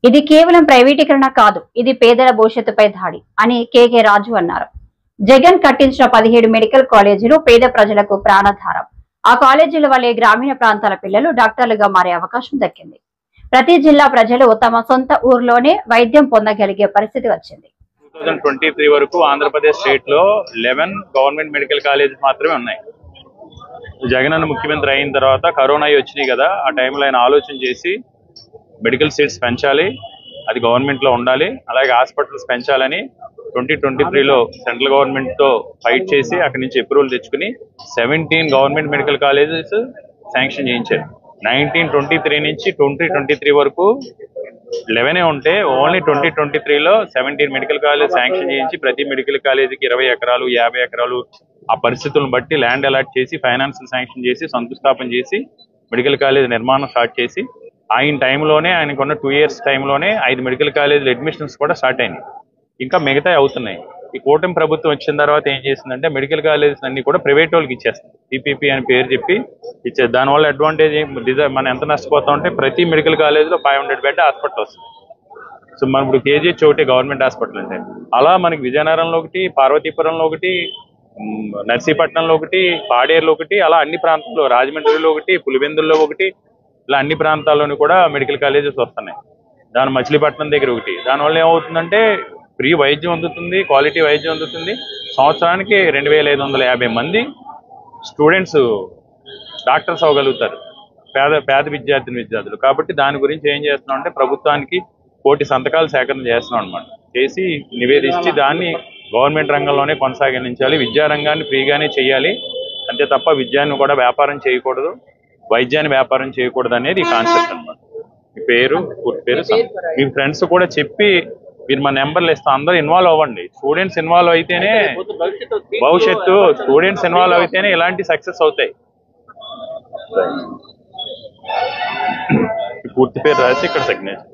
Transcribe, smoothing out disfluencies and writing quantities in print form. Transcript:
ఇది కేవలం ప్రైవేటీకరణ కాదు, ఇది పేదల భవిష్యత్తుపై దాడి అని కేకే రాజు అన్నారు. జగన్ కట్టించిన 17 మెడికల్ కాలేజీలు పేద ప్రజలకు ప్రాణాధారం. ఆ కాలేజీల వల్లే గ్రామీణ ప్రాంతాల పిల్లలు డాక్టర్లుగా మారే అవకాశం దక్కింది. ప్రతి జిల్లా ప్రజలు తమ సొంత ఊర్లోనే వైద్యం పొందగలిగే పరిస్థితి వచ్చింది. 2023 వరకు ఆంధ్రప్రదేశ్ స్టేట్ లో 11 గవర్నమెంట్ మెడికల్ కాలేజెస్ మాత్రమే ఉన్నాయి. జగన్ అన్న ముఖ్యమంత్రి అయిన తర్వాత కరోనా వచ్చినాయి కదా, ఆ టైంలో ఆయన ఆలోచన చేసి మెడికల్ సీట్స్ పెంచాలి, అది గవర్నమెంట్ లో ఉండాలి, అలాగే హాస్పిటల్స్ పెంచాలని 2023లో సెంట్రల్ గవర్నమెంట్ తో ఫైట్ చేసి అక్కడి నుంచి అప్రూవల్ తెచ్చుకుని 17 గవర్నమెంట్ మెడికల్ కాలేజెస్ శాంక్షన్ చేయించారు. 1923 నుంచి 2023 వరకు 11 ఉంటే ఓన్లీ 2023లో 17 మెడికల్ కాలేజ్ శాంక్షన్ చేయించి ప్రతి మెడికల్ కాలేజీకి 20 ఎకరాలు 50 ఎకరాలు ఆ పరిస్థితులను బట్టి ల్యాండ్ అలాట్ చేసి ఫైనాన్షియల్ శాంక్షన్ చేసి శంకుస్థాపన చేసి మెడికల్ కాలేజ్ నిర్మాణం స్టార్ట్ చేసి ఆయన టైంలోనే ఆయనకున్న 2 years టైంలోనే 5 మెడికల్ కాలేజీల అడ్మిషన్స్ కూడా స్టార్ట్ అయినాయి. ఇంకా మిగతా అవుతున్నాయి. ఈ కూటమి ప్రభుత్వం వచ్చిన తర్వాత ఏం చేసిందంటే మెడికల్ కాలేజెస్ అన్ని కూడా ప్రైవేట్ వాళ్ళకి ఇచ్చేస్తుంది. పీపీపీ అని పేరు చెప్పి ఇచ్చేది. దానివల్ల అడ్వాంటేజ్ మనం ఎంత నష్టపోతాం అంటే ప్రతి మెడికల్ కాలేజ్లో 500 బెడ్ హాస్పిటల్ వస్తుంది. సో మనం ఇప్పుడు కేజీహెచ్ ఒకటి గవర్నమెంట్ హాస్పిటల్ అంటే అలా మనకి విజయనగరంలో ఒకటి, పార్వతీపురంలో ఒకటి, నర్సీపట్నంలో ఒకటి, పాడేరులో ఒకటి, అలా అన్ని ప్రాంతాల్లో, రాజమండ్రిలో ఒకటి, పులివెందుల్లో ఒకటి, ఇలా అన్ని ప్రాంతాల్లోనూ కూడా మెడికల్ కాలేజెస్ వస్తున్నాయి. దాని మచిలీపట్నం దగ్గర ఒకటి. దానివల్ల ఏమవుతుందంటే ఫ్రీ వైద్యం అందుతుంది, క్వాలిటీ వైద్యం అందుతుంది. సంవత్సరానికి 2550 మంది స్టూడెంట్స్ డాక్టర్స్ అవ్వగలుగుతారు, పేద విద్యార్థులు. కాబట్టి దాని గురించి ఏం చేస్తున్నాం అంటే ప్రభుత్వానికి 1 కోటి సంతకాలు సేకరణ చేస్తున్నాం అనమాట. చేసి నివేదించి దాన్ని గవర్నమెంట్ రంగంలోనే కొనసాగించాలి, విద్యారంగాన్ని ఫ్రీగానే చేయాలి, అంతే తప్ప విద్యాన్ని కూడా వ్యాపారం చేయకూడదు, వైద్యాన్ని వ్యాపారం చేయకూడదు అనేది ఈ కాన్సెప్ట్ అనమాట. మీ పేరు, పూర్తి పేరు, మీ ఫ్రెండ్స్ కూడా చెప్పి మీరు మా నెంబర్లు ఇస్తాం, అందరూ ఇన్వాల్వ్ అవ్వండి. స్టూడెంట్స్ ఇన్వాల్వ్ అయితేనే భవిష్యత్తు, స్టూడెంట్స్ ఇన్వాల్వ్ అయితేనే ఇలాంటి సక్సెస్ అవుతాయి. పూర్తి పేరు రాసి ఇక్కడ సిగ్నేచర్.